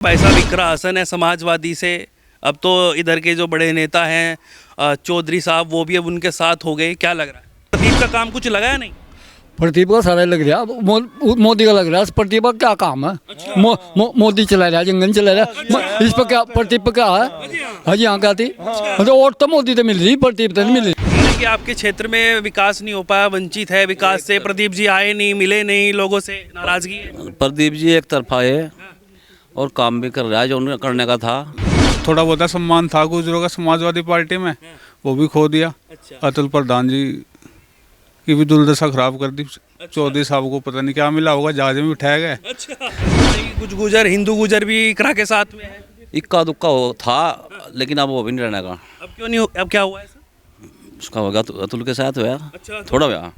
भाई साहब इकरा हसन है समाजवादी से। अब तो इधर के जो बड़े नेता हैं चौधरी साहब, वो भी अब उनके साथ हो गए। क्या लग रहा है, प्रदीप का काम कुछ लगा है? नहीं, प्रदीप का सारा लग रहा है, मोदी का लग रहा है। प्रदीप का क्या काम है? मोदी चला रहा है, जंगन चला रहा है। इस पर क्या प्रदीप पर क्या है? हाँ जी, हाँ क्या थी मतलब और तो मोदी तो मिल रही, प्रदीप तो नहीं मिल रही। कि आपके क्षेत्र में विकास नहीं हो पाया, वंचित है विकास से। प्रदीप जी आए नहीं, मिले नहीं, लोगों से नाराजगी है। प्रदीप जी एक तरफा है और काम भी कर रहा है जो उन्हें करने का था। थोड़ा बहुत सम्मान था गुजरों का समाजवादी पार्टी में, वो भी खो दिया। अतुल प्रधान जी की भी दुर्दशा खराब कर दी। चौधरी साहब को पता नहीं क्या मिला होगा, जहाज में बिठाया गया। कुछ गुजर, हिंदू गुजर भी इकरा के साथ में है। इक्का दुक्का हो था, लेकिन अब वो भी नहीं रहने का। अब क्यों नहीं? अब क्या हुआ ऐसा? उसका होगा तो अतुल के साथ हुआ। अच्छा, थोड़ा हुआ।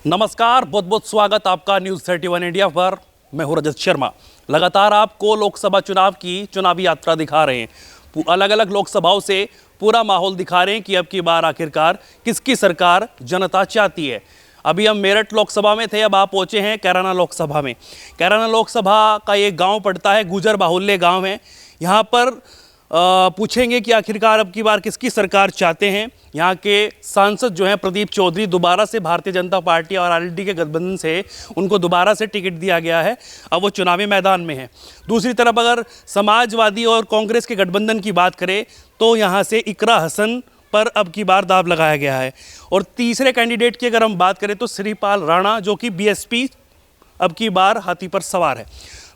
नमस्कार, बहुत बहुत स्वागत आपका न्यूज़ 31 इंडिया पर। मैं हूं रजत शर्मा। लगातार आपको लोकसभा चुनाव की चुनावी यात्रा दिखा रहे हैं। अलग अलग लोकसभाओं से पूरा माहौल दिखा रहे हैं कि अब की बार आखिरकार किसकी सरकार जनता चाहती है। अभी हम मेरठ लोकसभा में थे, अब आप पहुंचे हैं कैराना लोकसभा में। कैराना लोकसभा का एक गांव पड़ता है, गुजर बाहुल्य गांव है। यहाँ पर पूछेंगे कि आखिरकार अब की बार किसकी सरकार चाहते हैं। यहाँ के सांसद जो हैं प्रदीप चौधरी, दोबारा से भारतीय जनता पार्टी और आरएलडी के गठबंधन से उनको दोबारा से टिकट दिया गया है। अब वो चुनावी मैदान में है। दूसरी तरफ अगर समाजवादी और कांग्रेस के गठबंधन की बात करें तो यहाँ से इकरा हसन पर अब की बार दाव लगाया गया है। और तीसरे कैंडिडेट की अगर हम बात करें तो श्रीपाल राणा, जो कि बीएसपी अब की बार हाथी पर सवार है।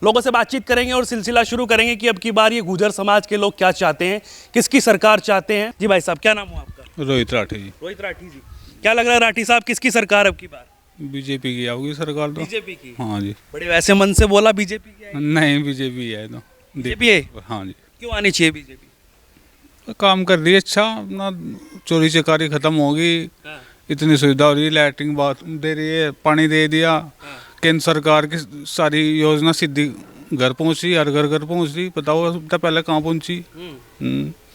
लोगों से बातचीत करेंगे और सिलसिला शुरू करेंगे कि अब की बार ये गुर्जर समाज के लोग क्या चाहते हैं, किसकी सरकार चाहते हैं। जी भाई साहब, क्या नाम हुआ आपका? रोहित राठी जी। रोहित राठी जी, क्या लग रहा है राठी साहब, किसकी सरकार अब की बार? बीजेपी की आओगी सरकार तो। बीजेपी की? हाँ जी। बड़े वैसे मन से बोला बीजेपी की आएगी। नहीं, बीजेपी है तो। बीजेपी है? हाँ जी। क्यों आनी चाहिए बीजेपी? काम कर रही है अच्छा अपना, चोरी चकारी खत्म होगी। इतनी सुविधा हो रही है, लैटरिन बात दे रही है, पानी दे दिया। केंद्र सरकार की सारी योजना सीधी घर पहुंची, हर घर घर पहुंच रही। बताओ अब तक पहले कहाँ पहुंची।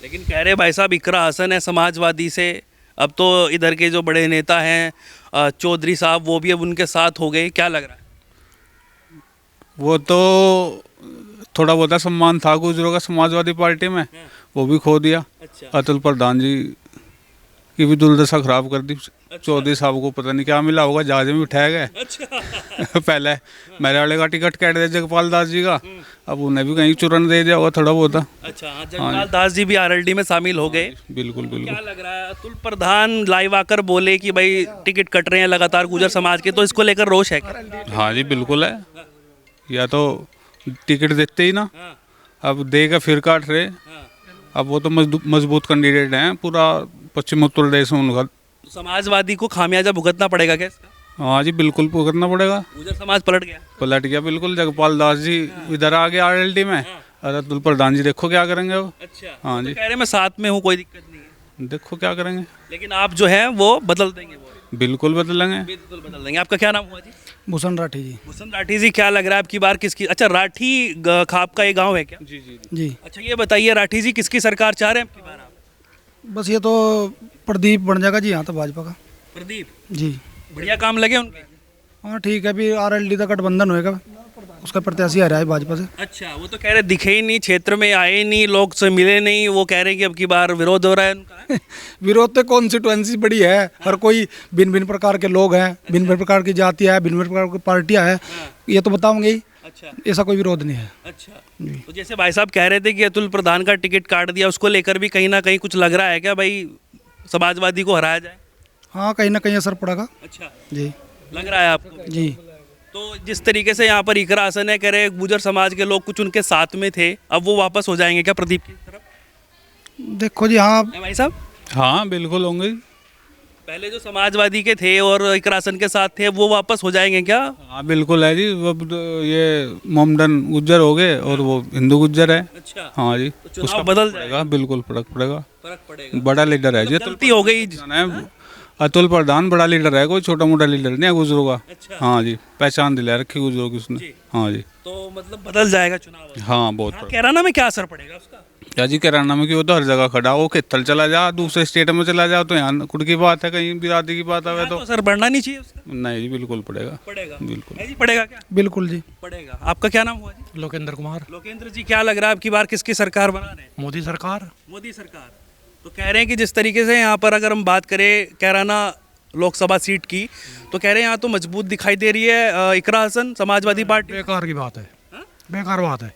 लेकिन कह रहे भाई साहब इकरा हसन है समाजवादी से। अब तो इधर के जो बड़े नेता हैं चौधरी साहब, वो भी अब उनके साथ हो गए। क्या लग रहा है? वो तो थोड़ा बहुत सम्मान था गुजरों का समाजवादी पार्टी में, वो भी खो दिया। अतुल प्रधान जी की भी दुर्दशा खराब कर दी। चौधरी साहब को पता नहीं क्या मिला होगा, जहाज में बिठाया गया। पहले मेरे वाले का टिकट काट दिया जगपाल दास जी का, अब उन्हें भी कहीं चूरन दे दिया होगा थोड़ा बहुत। अच्छा, जगपाल दास जी भी आरएलडी में शामिल हो गए। बिल्कुल बिल्कुल। क्या लग रहा है, अतुल प्रधान लाइव आकर बोले कि भाई टिकट कट रहे हैं लगातार गुर्जर समाज के, तो इसको लेकर रोष है क्या? हाँ जी बिल्कुल है। या तो टिकट देते ही ना, अब देगा फिर काट रहे। अब वो तो मजबूत कैंडिडेट हैं पूरा पश्चिम उत्तर प्रदेश में उनका। समाजवादी को खामियाजा भुगतना पड़ेगा क्या इसका? हाँ जी बिल्कुल भुगतना पड़ेगा। गुर्जर समाज पलट गया बिल्कुल। जगपाल दास जी इधर आ गए आरएलडी में, और अतुल प्रधान जी देखो क्या करेंगे वो। अच्छा, हाँ जी। कह रहे मैं साथ में हूँ, कोई दिक्कत नहीं है। देखो क्या करेंगे। लेकिन आप जो है वो बदल देंगे? वो बिल्कुल बदलेंगे। बिल्कुल बदल देंगे। आपका क्या नाम हुआ जी? भूषण राठी जी। भूषण राठी जी, क्या लग रहा है आपकी बार किसकी? अच्छा, राठी खाप का ये गांव है क्या? जी जी जी। अच्छा, ये बताइए राठी जी, किसकी सरकार चाह रहे हैं आपकी बार आप? बस ये तो प्रदीप बन जाएगा जी, यहाँ तो भाजपा का। प्रदीप जी। बढ़िया काम लगे उनके? हाँ ठीक है, अभी आरएलडी का गठबंधन होएगा, उसका प्रत्याशी आ रहा है भाजपा से। अच्छा, वो तो कह रहे दिखे ही नहीं, क्षेत्र में आए ही नहीं, लोग से मिले नहीं। वो कह रहे हैं कि अब की बार विरोध हो रहा है उनका। विरोध तो कॉन्स्टिट्यूएंसी बड़ी है, हर कोई भिन्न भिन्न प्रकार के लोग हैं, भिन्न भिन्न प्रकार की जातियाँ हैं, भिन्न भिन्न प्रकार की पार्टियाँ हैं, ये तो बताऊंगे ही। अच्छा, ऐसा कोई विरोध नहीं है। अच्छा। तो जैसे भाई साहब कह रहे थे कि अतुल प्रधान का टिकट काट दिया, उसको लेकर भी कहीं ना कहीं कुछ लग रहा है क्या भाई समाजवादी को हराया जाए? हाँ, कहीं ना कहीं असर पड़ेगा। अच्छा, जी लग रहा है आपको? जी। तो जिस तरीके से यहाँ पर इकरा हसन है, कह रहे गुर्जर समाज के लोग कुछ उनके साथ में थे, अब वो वापस हो जाएंगे क्या प्रदीप की तरफ? देखो जी। हाँ भाई साहब, हाँ बिल्कुल होंगे। पहले जो समाजवादी के थे और इकरा हसन के साथ थे, वो वापस हो जाएंगे क्या? हाँ बिल्कुल है जी। अब तो ये मोमडन गुज्जर हो गए और वो हिंदू गुज्जर है। अच्छा, हाँ जी। तो चुनाव बदल जाएगा? बिल्कुल फर्क पड़ेगा। फर्क पड़ेगा। बड़ा लीडर है जी गलती हो गई। अतुल प्रधान बड़ा लीडर है, कोई छोटा मोटा लीडर नहीं है गुजरों का। अच्छा। हाँ जी, पहचान दिला रखी गुजरों की उसने। हाँ जी। तो मतलब बदल जाएगा चुनाव? हाँ बहुत कैराना में क्या असर पड़ेगा उसका? या जी किराना में कि वो तो हर जगह खड़ा, वो खेतल चला जा, दूसरे स्टेट में चला जा तो यहाँ कुड़ की बात है, कहीं बिरादरी की बात आवे तो तो सर बढ़ना नहीं चाहिए उसका? नहीं जी, बिल्कुल पड़ेगा। पड़ेगा। बिल्कुल। है जी, पड़ेगा क्या? बिल्कुल जी। पड़ेगा। आपका क्या नाम हुआ जी? लोकेंद्र कुमार। लोकेंद्र जी, क्या लग रहा है आपकी बार किसकी सरकार बना रहे हैं? मोदी सरकार। मोदी सरकार। तो कह रहे हैं कि जिस तरीके से यहाँ पर अगर हम बात करें कैराना लोकसभा सीट की, तो कह रहे हैं यहाँ तो मजबूत दिखाई दे रही है इकरा हसन, समाजवादी पार्टी। बेकार की बात है। हाँ? बेकार बात है।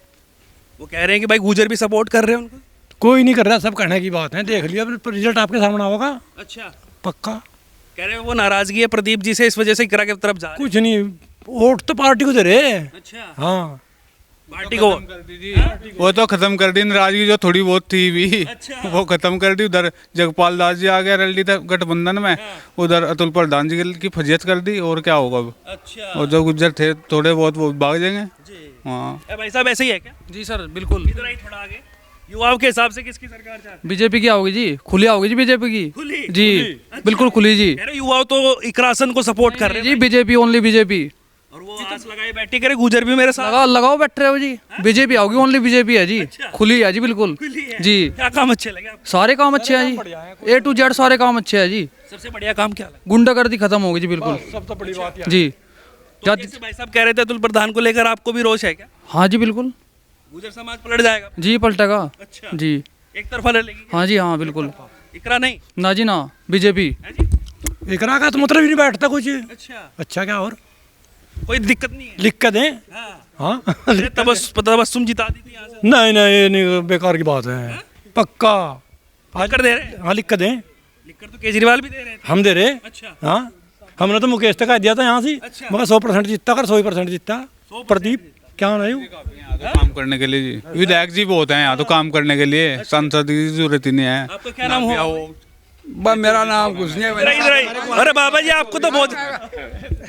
वो कह रहे हैं कि भाई गुजर भी सपोर्ट कर रहे हैं उनको। कोई नहीं कर रहा, सब कहने की बात है। देख लिया, अब रिजल्ट आपके सामने होगा अच्छा। पक्का। कह रहे हैं वो नाराजगी है प्रदीप जी से, इस वजह से इकरा की तरफ जा रहे कुछ नहीं, वोट तो पार्टी को दे रहे। हैं। अच्छा। हाँ, पार्टी को। वो तो खत्म कर दी नाराजगी जो थोड़ी बहुत थी भी, अच्छा। वो खत्म कर दी। उधर जगपाल दास जी आ गया रैली था गठबंधन में, उधर अतुल प्रधान जी की फजीयत कर दी, और क्या होगा अब। अच्छा। और जो गुज्जर थे थोड़े बहुत वो भाग जाएंगे। जी। हाँ भाई साहब ऐसे ही है क्या? जी सर बिल्कुल। इधर आई थोड़ा आगे। युवाओं के हिसाब से किसकी सरकार चाहते हैं? बीजेपी की आओगी जी, खुली आओगी जी बीजेपी की। खुली? जी अच्छा। बिल्कुल खुली जी। कह रहे युवाओं तो इकरा हसन को सपोर्ट कर रहे जी हैं बीजेपी, ओनली बीजेपी। और वो आस लगाए बैठी करे गुजर भी मेरे साथ। लगाओ बैठ रहे हो जी, बीजेपी आओगी, ओनली बीजेपी है जी। अच्छा। खुली है जी बिल्कुल। खुली है। जी क्या काम अच्छे लगे आपको? सारे काम अच्छे हैं जी, A to Z सारे काम अच्छे हैं जी। सबसे बढ़िया काम क्या लगा? गुंडागर्दी खत्म होगी जी बिल्कुल। सब तो बड़ी बात है। जी तो जैसे भाई साहब कह रहे थे अतुल प्रधान को लेकर आपको भी रोष है क्या? हाँ जी बिल्कुल गुजर समाज पलट जाएगा? जी, पलटेगा अच्छा। जी। एक तरफा लड़ेगी? हाँ जी हाँ बिल्कुल। इकरा नहीं ना जी ना, बीजेपी। है जी? इकरा का तो मतलब ही नहीं बैठता कुछ। अच्छा। अच्छा क्या और कोई दिक्कत नहीं है? लिख कर दें। हाँ। हाँ अरे तबस्सुम जिता दी थी यहाँ से। नहीं नहीं, ये नहीं, बेकार की बात है। पक्का लिख कर दे रहे हैं? हाँ, लिख कर दें। लिख कर तो केजरीवाल भी दे रहे थे। हम दे रहे। अच्छा। हाँ, हमने तो मुकेश तक कह दिया था यहाँ से, अच्छा। मगर 100% जीतता कर, 100% जीतता। 100% प्रदीप क्या नहीं यहाँ तो काम करने के लिए जी विधायक जी बहुत हैं यहाँ तो काम करने के लिए, सांसद की जरूरत ही नहीं है। आपका क्या नाम हुआ? मेरा नाम कुछ नहीं इधर इधर आई। अरे बाबा जी आपको तो बहुत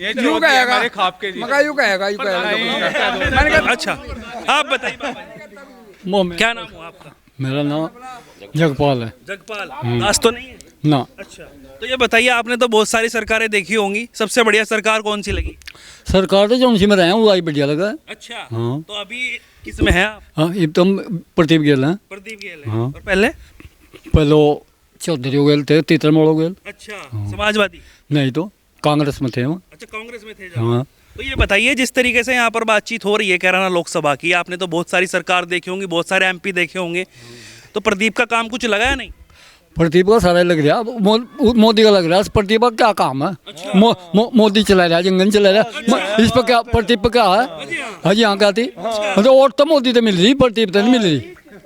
ये यूं कहेगा हमारे खाप के जी। मगर यूं कहेगा मैंने कहा अच्छा। आप बताइए बाबा जी, मोहम्मद क्या नाम हुआ आपका? मेरा नाम जगपाल है जगपाल। दास तो नहीं है? ना। अच्छा। तो ये बताइए, आपने तो बहुत सारी सरकारें देखी होंगी, सबसे बढ़िया सरकार कौन सी लगी? सरकार तो जो सी में रहे हैं वो आई बढ़िया लगा है। अच्छा। हाँ। तो अभी किस में है आप? हाँ, ये तो हम प्रदीप गेल हैं। प्रदीप गेल है। हाँ। और पहले? पहले चौधरी हो गए थे, तीतरमल हो गए। अच्छा। समाजवादी? नहीं तो कांग्रेस में थे हम। अच्छा, कांग्रेस में थे जब। हाँ। तो ये बताइए, जिस तरीके से यहाँ पर बातचीत हो रही है कैराना लोकसभा की, आपने तो बहुत सारी सरकार देखी होंगी, बहुत सारे MP देखे होंगे, तो प्रदीप का काम कुछ लगा या नहीं? प्रदीप का सारा लग रहा है, मोदी का लग रहा है। प्रदीप का क्या काम है? मोदी चला रहा है, जंगन चला रहा है, इस पर क्या प्रदीप पर क्या है? हाँ जी हाँ, क्या थी मतलब वोट तो मोदी तो मिल रही, प्रदीप तो नहीं मिल रही।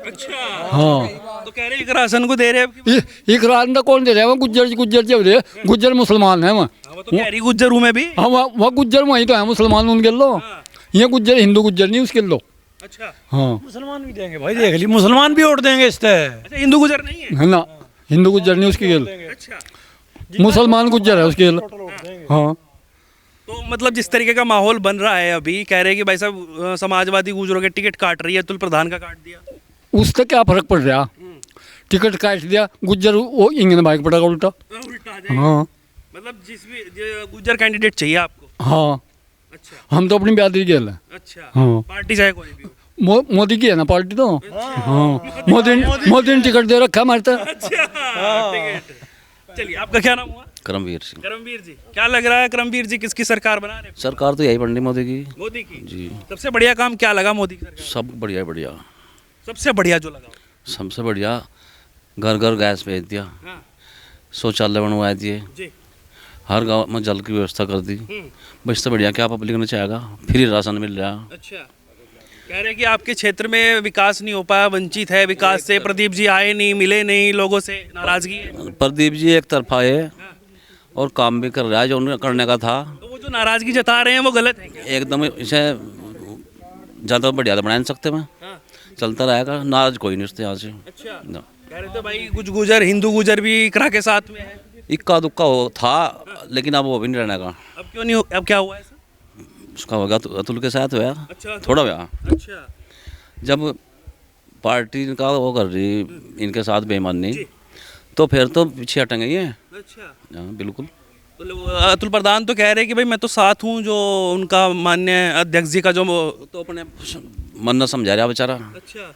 अच्छा। हाँ, तो कह रहे हैं इकरा हसन को दे रहे हैं? इकरार तो कौन दे रहा है? वो गुज्जर जो रहे, गुज्जर मुसलमान है वहाँ। वो तो कह रही गुज्जर हूँ मैं भी। हाँ, वह गुज्जर वहीं तो है, मुसलमान उनके लो। ये गुज्जर हिंदू गुज्जर नहीं उसके लो। अच्छा। हाँ, मुसलमान भी देंगे भाई, देख ली, मुसलमान भी वोट देंगे इस तरह। अच्छा, हिंदू गुजर नहीं है? है ना, हिंदू गुज्जर नहीं उसकी गेल, अच्छा। मुसलमान गुज्जर है उसकी गेल। हाँ, तो मतलब जिस तरीके का माहौल बन रहा है अभी, कह रहे हैं कि भाई साहब समाजवादी गुजरों के टिकट काट रही है, अतुल प्रधान का काट दिया। उससे क्या फर्क पड़ रहा? टिकट काट दिया, गुज्जर वो इंजन बाइक पड़ेगा उल्टा। उल्टा आ जाएगा। हाँ मतलब जिस भी गुजर कैंडिडेट चाहिए आपको? हाँ, अच्छा। हम तो अपनी बिरादरी गेल है। अच्छा। हाँ। पार्टी चाहे कोई भी हो। मोदी की है ना पार्टी तो। हाँ, मोदी ने टिकट दे रखा हमारे तो। अच्छा। टिकट। चलिए, आपका क्या नाम हुआ? करमवीर सिंह। करमवीर जी, क्या लग रहा है करमवीर जी किसकी सरकार बना रहे हैं? सरकार तो यही बननी मोदी की। मोदी की? जी। सबसे बढ़िया काम क्या लगा मोदी की सरकार? सब बढ़िया बढ़िया। सबसे बढ़िया जो लगा? सबसे बढ़िया घर घर गैस भेज दिया, हाँ। शौचालय बनवा दिए, जी। हर गांव में जल की व्यवस्था कर दी। बस इससे बढ़िया क्या पब्लिक ने चाहेगा? फ्री राशन मिल रहा। अच्छा। कह रहे हैं कि आपके क्षेत्र में विकास नहीं हो पाया, वंचित है विकास से, प्रदीप जी आए नहीं, मिले नहीं, लोगों से नाराजगी है। प्रदीप जी एक तरफा है और काम भी कर रहा है जो उन्हें करने का था। तो वो जो नाराजगी जता रहे हैं वो गलत है क्या? एकदम इसे ज़्यादा बढ़िया तो बना नहीं सकते मैं, हाँ। चलता रहेगा, नाराज कोई नहीं उससे यहाँ से। अच्छा। ना। कह रहे थे भाई कुछ गुजर, हिंदू गुजर भी इकरा के साथ में है। इक्का दुक्का हो था, लेकिन अब वो भी नहीं रहने का। अब क्यों नहीं अब क्या हुआ ऐसा? उसका होगा तो अतुल के साथ हुआ, अच्छा। थोड़ा हुआ। अच्छा। जब पार्टी का वो कर रही इनके साथ बेईमानी, जी। तो फिर तो पीछे हटेंगे ये। अच्छा। हाँ बिल्कुल। तो अतुल प्रधान तो कह रहे हैं कि भाई मैं तो साथ हूँ, जो उनका माननीय अध्यक्ष जी का जो तो अपने मन न समझा रहा बेचारा। अच्छा।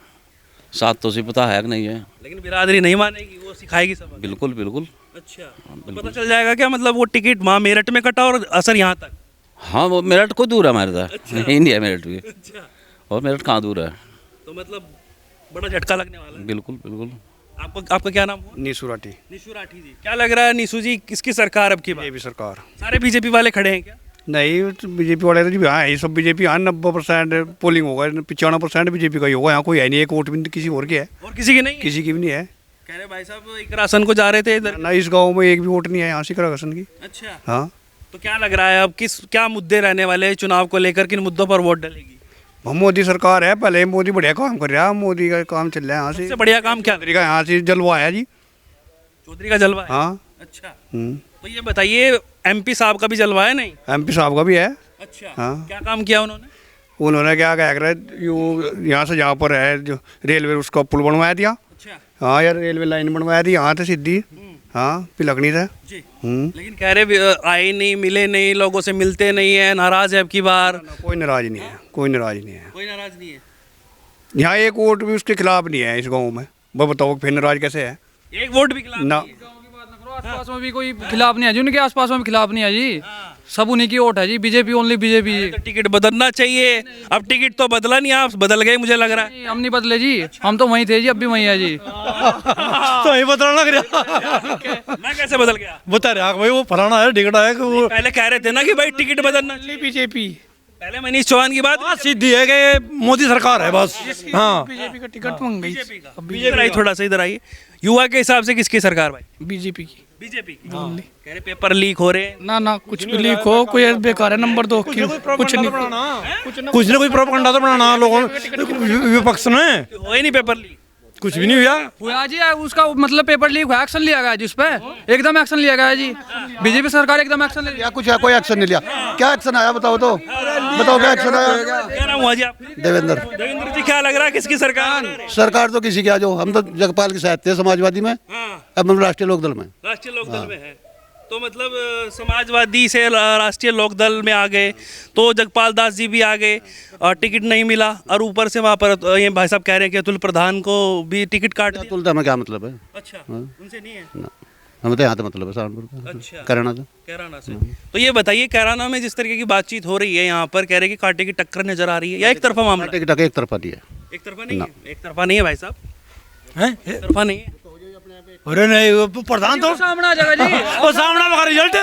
साथ तो उसे पता है कि नहीं है। लेकिन बिरादरी नहीं मानेगी, वो सिखाएगी सबक। बिल्कुल बिल्कुल। अच्छा, तो पता चल जाएगा क्या मतलब वो टिकट वहाँ मेरठ में कटा और असर यहाँ तक? हाँ वो मेरठ को दूर है हमारे से, इंडिया मेरठ भी, अच्छा, और मेरठ कहाँ दूर है। तो मतलब बड़ा झटका लगने वाला है। बिल्कुल बिल्कुल। आपका क्या नाम हुआ? नीसू राठी। निशु राठी जी, क्या लग रहा है निशु जी, किसकी सरकार अब की बार? बीजेपी सरकार। सारे बीजेपी वाले खड़े हैं क्या? नहीं, बीजेपी वाले तो जी हाँ ये सब बीजेपी। हाँ 90% पोलिंग होगा, 95% बीजेपी का ही होगा। यहाँ कोई है नहीं, एक वोट भी किसी और के है, और किसी की नहीं है? किसी की भी नहीं है। कह रहे भाई साहब एक राशन को जा रहे थे इधर। ना इस गांव में एक भी वोट नहीं है यहाँ से राशन की। अच्छा, हाँ, तो क्या लग रहा है अब क्या मुद्दे रहने वाले हैं चुनाव को लेकर, किन मुद्दों पर वोट डलेगी? मोदी सरकार है, पहले मोदी बढ़िया काम कर रहा है, मोदी का काम चल रहा है यहाँ से। सबसे बढ़िया काम क्या? चौधरी का यहाँ से जलवा आया जी। चौधरी का जलवा है? हाँ। अच्छा, तो ये बताइए एमपी साहब का भी जलवा है? नहीं, MP साहब का भी है। अच्छा, हाँ। क्या काम किया उन्होंने? उन्होंने क्या कह रहे यहाँ से जहाँ पर है जो रेलवे उसका पुल बनवाया दिया। अच्छा हाँ यार, रेलवे लाइन बनवाया दी यहाँ से सीधी। हाँ, पिलकनी से। जी, लेकिन कह रहे आए नहीं, मिले नहीं, लोगों से मिलते नहीं है, नाराज है अब की बार। कोई नाराज नहीं है, कोई नाराज नहीं है। कोई नाराज नहीं है? यहाँ एक वोट भी उसके खिलाफ नहीं है इस गांव में। वो बताओ फिर नाराज कैसे है? एक वोट भी खिलाफ ना, नहीं है? आसपास में भी कोई खिलाफ नहीं है जी, उनके आसपास में भी खिलाफ नहीं है जी, सब उन्हीं की वोट है जी, बीजेपी ओनली बीजेपी जी। तो टिकट बदलना चाहिए। अब टिकट तो बदला नहीं, आप बदल गए मुझे लग रहा है। हम नहीं बदले जी, हम तो वहीं थे जी, अब भी वहीं है जी। तो यही बदलना लग रहा। मैं कैसे बदल गया? बता रहा भाई वो फलाना है टिकट है कि वो पहले कह रहे थे ना कि भाई टिकट बदलना चाहिए। बीजेपी पहले मनीष चौहान की बात सीधी है कि मोदी सरकार है बस। हाँ, बीजेपी का टिकट मंग गई, इधर आइए, थोड़ा सा इधर आइए। युवा के हिसाब से किसकी सरकार भाई? बीजेपी की। बीजेपी की। कह रहे पेपर लीक हो रहे हैं। ना कुछ भी लीक हो, कोई बेकार है, नंबर 2 की कुछ नहीं। कुछ ना कुछ प्रोपेगेंडा तो बनाना लोगों विपक्ष ने, हो ही नहीं पेपर लीक। कुछ भी नहीं हुआ। हुआ जी, उसका मतलब पेपर लीक हुआ, एक्शन लिया गया जी, उस पर एकदम एक्शन लिया गया जी, बीजेपी सरकार एकदम एक्शन ले लिया। कुछ है, कोई एक्शन नहीं लिया। क्या एक्शन आया बताओ तो, बताओ क्या एक्शन आया? क्या नाम हुआ जी आप? देवेंद्र। देवेंद्र जी, क्या लग रहा है किसकी सरकार? सरकार तो किसी की आ जाओ, हम तो जगपाल के साथ थे समाजवादी में, अब हम राष्ट्रीय लोकदल में। राष्ट्रीय लोकदल में है, तो मतलब समाजवादी से राष्ट्रीय लोकदल में आ गए, तो जगपाल दास जी भी आ गए और टिकट नहीं मिला, और ऊपर से वहाँ पर ये भाई साहब कह रहे हैं कि अतुल प्रधान को भी टिकट काट दिया। तुलता में क्या मतलब है? अच्छा, उनसे नहीं है? ना, हमें तो यहाँ तो मतलब है सहारनपुर का। अच्छा, करना तो कैराना से। तो ये बताइए, कैराना में जिस तरीके की बातचीत हो रही है, यहाँ पर कह रहे हैं कि कांटे की टक्कर नजर आ रही है, या एक तरफा मामला? टिकट एक तरफा दिया, एक तरफा नहीं है, एक तरफा नहीं है भाई साहब, एक तरफा नहीं है। अरे नहीं, वो प्रधान तो सामने आ जाएगा जी, वो सामने का रिजल्ट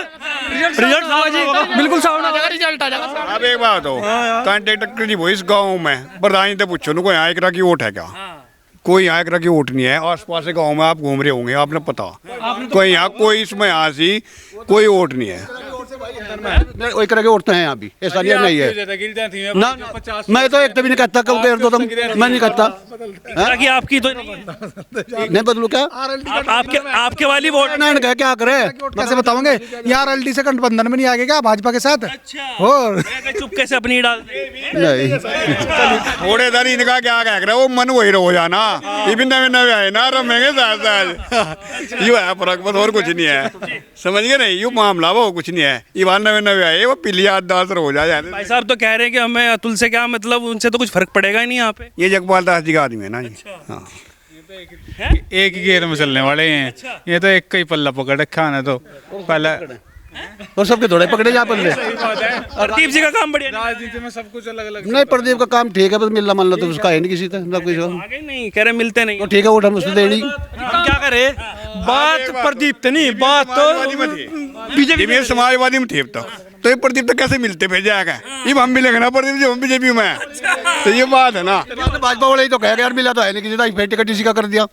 जी, बिल्कुल सामने आ जाएगा, रिजल्ट आ जाएगा। अब एक बात हो, कांटेक्ट नहीं वो इस गांव में प्रधान से पूछो ना, कोई यहाँ एक की वोट है क्या? कोई यहाँ एक की वोट नहीं है। आस पास के गाँव में आप घूम रहे होंगे, आपने पता कोई यहाँ कोई इसमें यहाँ से कोई वोट नहीं है। वही करके उठते हैं यहाँ भी, ऐसा नहीं है ना। मैं तो एक भी नहीं कहता, कब दो तुम, मैं नहीं कहता। ताकि आपकी तो नहीं है। नहीं बदलू क्या? आपके वाली वोट क्या करे? कैसे बताओगे यार, एलडी से गठबंधन में नहीं आगे क्या भाजपा के साथ? अच्छा, और चुपके से अपनी डाल दे। नहीं, थोड़े दर इनका क्या कह रहे वो मन वही रहो जाना, ये भी नवे नवे आए ना, रमेंगे साथ साथ। यू है फर्क, बस और कुछ नहीं है, समझ गए नहीं? यू मामला वो कुछ नहीं है। ये बार नवे नवे आए, वो पिलिया दास हो जाए। भाई साहब तो कह रहे हैं कि हमें अतुल से क्या मतलब, उनसे तो कुछ फर्क पड़ेगा ही नहीं यहाँ पे। ये जगपाल दास जी का आदमी है ना जी। हाँ, एक ही गेयर में चलने वाले हैं। ये तो एक का ही पल्ला पकड़ रखा है, तो पहला और सबके थोड़े पकड़े जा बल्ले। प्रदीप जी का काम बढ़िया नहीं। राजनीति में सब कुछ अलग अलग। नहीं, प्रदीप का काम ठीक है, बस मिलना मान लो तो उसका है नहीं किसी का, सब कुछ हो। आगे नहीं कह रहे, मिलते नहीं। तो ठीक है, वोट हम उससे देनी। हम क्या करे, बात प्रदीप नहीं, बात तो बीजेपी में समाजवादी में थे अब तक, तो ये प्रदीप तक कैसे मिलते भेज जाएगा? ये हम मिलेंगे ना प्रदीप जी, हम बीजेपी में, तो ये बात है ना। भाजपा वाले ही तो कह यार, मिला तो है नहीं किसी का, फिर टिकट इसी का कर दिया।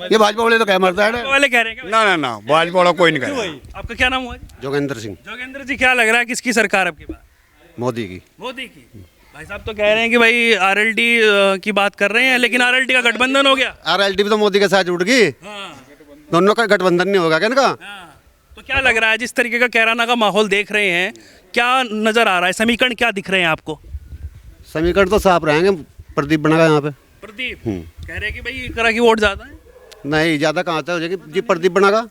ये भाजपा वाले तो कह मरता है वाले कह रहे हैं। ना ना ना, भाजपा वाला कोई नहीं करेगा। आपका क्या नाम हुआ? जोगेंद्र सिंह। जोगेंद्र जी, क्या लग रहा है किसकी सरकार अब की बार? मोदी की। मोदी की। भाई साहब तो कह रहे हैं कि भाई आरएलडी की बात कर रहे हैं, लेकिन आरएलडी का गठबंधन हो गया। आरएलडी भी तो मोदी के साथ जुड़ गई, दोनों का गठबंधन नहीं होगा क्या इनका? तो क्या लग रहा है, जिस तरीके का कैराना का माहौल देख रहे हैं, क्या नजर आ रहा है, समीकरण क्या दिख रहे हैं आपको? समीकरण तो साफ रहेंगे, प्रदीप बनेगा यहाँ पे। प्रदीप कह रहे हैं कि भाई इकरा की वोट ज्यादा है। नहीं, ज्यादा कहाँ से हो जाएगी जी? प्रदीप बनेगा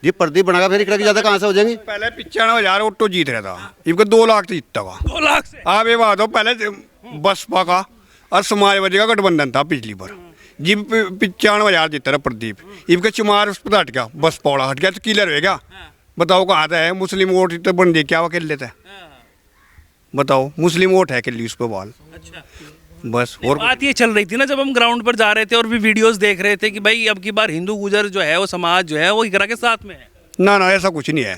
जी, प्रदीप बनेगा, फिर इकरा की ज्यादा कहाँ से हो जाएंगी? पहले 95,000 ऑटो जीत रहा था, इनका 2 लाख से जीतता था। 2 लाख से? आप ये बात हो, पहले बसपा का और समाजवादी का गठबंधन था पिछली बार, जिब 95,000 जीता रहा प्रदीप, इनका चुमार उस पर हट गया, बस पौड़ा हट गया तो किलर हो गया। बताओ कहाँ है मुस्लिम वोट तो बन दे क्या वकील लेता है, बताओ मुस्लिम वोट है किल्ली उस पर बाल। बस और बात ये चल रही थी ना जब हम ग्राउंड पर जा रहे थे और भी वीडियोस देख रहे थे कि भाई अब की बार हिंदू गुजर जो है वो समाज जो है वो इकरा के साथ में है। ना ना ऐसा कुछ नहीं है।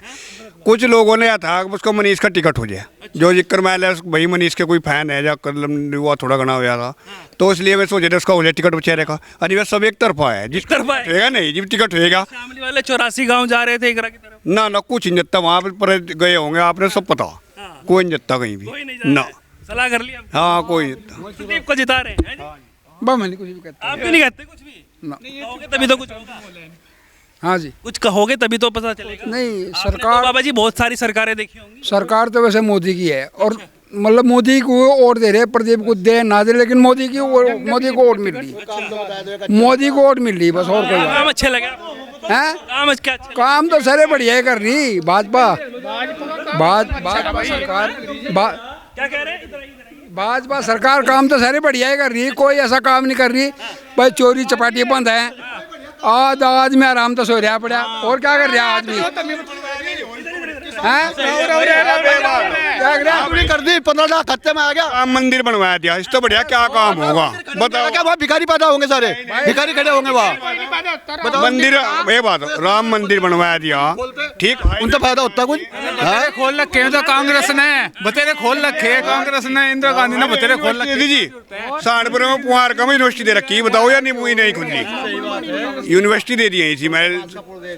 कुछ लोगों ने था उसको मनीष का टिकट हो जाए, जो जिक्र मैं भाई मनीष के कोई फैन है या हुआ थोड़ा घना हो जाता, तो इसलिए मैं सोच रहा उसका हो जाए टिकट बेचारे का। अरे वह सब एक तरफा है, जिस तरफा है। होगा नहीं जिस टिकट होगा। शामली वाले 84 गांव जा रहे थे इकरा की तरफ। ना ना कुछ नहीं जत्ता, वहाँ पर गए होंगे आपने सब पता, कोई नहीं जत्ता कहीं कोई नहीं भी जा ना। रहा है। सलाह कर लिया हाँ कोई नहीं जत्ता। प्रदीप को जिता रहे हैं जी? बा मैंने कुछ भी कहता आप भी नहीं कहते कुछ भी? ना। कहोगे तभी तो कुछ होगा। हाँ जी, कुछ कहोगे तभी तो पता चलेगा। नहीं आपने तो सरकार बाबा जी बहुत सारी सरकारें देखी होंगी। सरकार तो वैसे मोदी की है, और मतलब मोदी को वोट दे रहे, प्रदीप को दे ना दे, लेकिन मोदी को वोट मिल रही, मोदी को वोट मिल रही बस, और कोई काम अच्छे लगे है। काम क्या अच्छे? काम तो सारे बढ़िया ही कर रही भाजपा, भाजपा सरकार, क्या कह रहे हैं? भाजपा सरकार काम तो सारे बढ़िया ही कर रही, कोई ऐसा काम नहीं कर रही। भाई चोरी चपाटी बंद है, आज में आराम तो सो रहा पड़ा, और क्या कर रहा आदमी कर दी 15 लाख खत्ते में आ गया। राम मंदिर बनवाया दिया, इस तो बढ़िया क्या काम होगा बताओ। क्या वहाँ भिखारी पैदा होंगे, सारे भिखारी खड़े होंगे वहाँ। मंदिर ये बात राम मंदिर बनवाया दिया, ठीक उनका फायदा होता कुछ खोल रखे तो कांग्रेस ने बतेरे खोल रखे, कांग्रेस ने इंदिरा गांधी ने बतेरे खोल रखे जी। सहारनपुर में पुआर का यूनिवर्सिटी दे रखी, बताओ या नहीं खुली यूनिवर्सिटी दे दी थी, मैं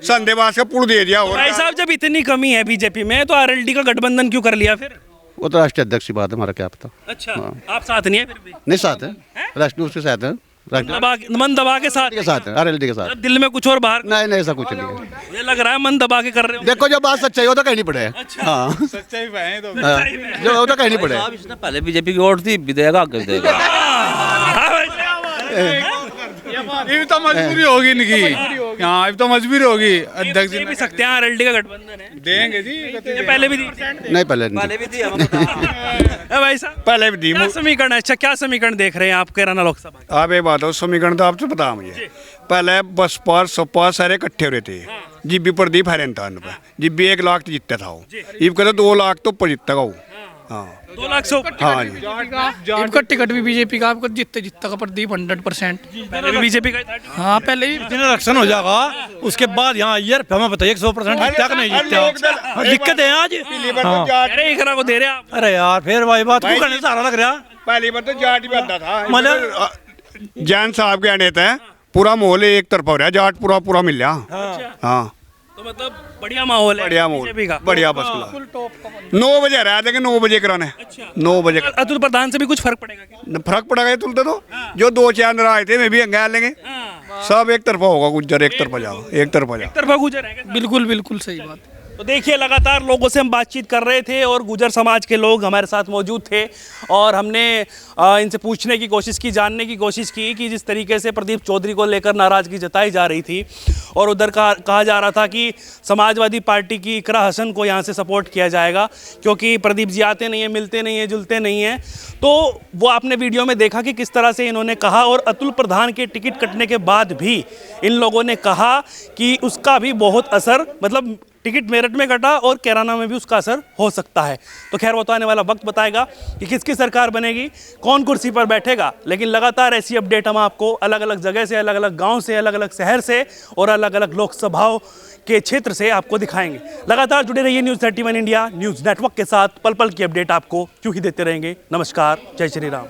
संदेवास का पुल दे दिया। भाई साहब जब इतनी कमी है बीजेपी में तो आरएलडी का गठबंधन क्यों कर लिया फिर? वो तो राष्ट्रीय अध्यक्ष की बात है, हमारा क्या पता। अच्छा आप साथ नहीं है फिर भी? नहीं साथ है, राष्ट्रीय उसके साथ है, मन दबा के साथ के साथ है, आरएलडी के साथ। जब दिल में कुछ और बाहर नहीं ऐसा कुछ नहीं है। मुझे लग रहा है मन दबा के कर रहे हो। देखो जो बात सच्चाई हो तो कहनी पड़े। हाँ सच्चाई है तो जो हो तो कहनी पड़े। साहब इसने पहले बीजेपी की वोट थी, भी देगा आगे देगा। ये तो मजबूरी होगी इनकी। हाँ अब तो मजबूरी होगी, अध्यक्ष दे भी सकते हैं, आरएलडी का गठबंधन है। देंगे जी, ये पहले भी दी नहीं पहले भी थी, हमें पता। भाई साहब पहले भी दी। क्या समीकरण है? अच्छा क्या समीकरण देख रहे हैं आप कैराना लोकसभा? आप ये बात हो समीकरण तो आपसे पता मुझे। पहले बसपा सपा सारे इकट्ठे हो रहे थे, जिब भी प्रदीप हैरान था, जिब भी 1 लाख जीतता था वो, इब कहते 2 लाख तो ऊपर जीतता वो। हाँ 2 लाख से ऊपर। हाँ जी इनका टिकट भी बीजेपी का, आपको जितते का प्रदीप 100%। पहले भी बीजेपी का ही था। हाँ पहले भी दिन इलेक्शन हो जाएगा उसके बाद यहाँ यार हमें बताइए 100% जीतता कि नहीं जीतता, दिक्कत है आज। अरे इकरा को दे रहे आप। अरे यार फिर भाई बात को करने सहारा लग रहा। पहली बार तो जाट भी आता था, मतलब जैन साहब के आने थे, पूरा माहौल एक तरफा हो रहा है, जाट पूरा मिल रहा। हाँ तो मतलब बढ़िया माहौल है बढ़िया माहौल, बीजेपी का। बढ़िया बस क्लास। 9 बजे रहा देंगे, 9 बजे कराने। 9 बजे अतुल प्रधान से भी कुछ फर्क पड़ेगा क्या? फर्क पड़ेगा तुलते तो जो 2-4 आए थे मैं भी अंगा लेंगे, सब एक तरफा होगा, गुज्जर एक तरफा जाओ, एक तरफा जाओ। तरफा गुजर है क्या? बिल्कुल बिल्कुल सही बात। तो देखिए लगातार लोगों से हम बातचीत कर रहे थे और गुजर समाज के लोग हमारे साथ मौजूद थे और हमने इनसे पूछने की कोशिश की, जानने की कोशिश की कि जिस तरीके से प्रदीप चौधरी को लेकर नाराज़गी जताई जा रही थी और उधर कहा जा रहा था कि समाजवादी पार्टी की इकरा हसन को यहाँ से सपोर्ट किया जाएगा क्योंकि प्रदीप जी आते नहीं हैं, मिलते नहीं हैं, जुलते नहीं हैं, तो वो आपने वीडियो में देखा कि किस तरह से इन्होंने कहा। और अतुल प्रधान के टिकट कटने के बाद भी इन लोगों ने कहा कि उसका भी बहुत असर, मतलब टिकट मेरठ में कटा और कैराना में भी उसका असर हो सकता है। तो खैर वो तो आने वाला वक्त बताएगा कि किसकी सरकार बनेगी, कौन कुर्सी पर बैठेगा। लेकिन लगातार ऐसी अपडेट हम आपको अलग अलग जगह से, अलग अलग गांव से, अलग अलग शहर से और अलग अलग लोकसभाओं के क्षेत्र से आपको दिखाएंगे। लगातार जुड़े रहिए न्यूज़ 31 इंडिया न्यूज़ नेटवर्क के साथ। पल पल की अपडेट आपको क्यों ही देते रहेंगे। नमस्कार, जय श्री राम।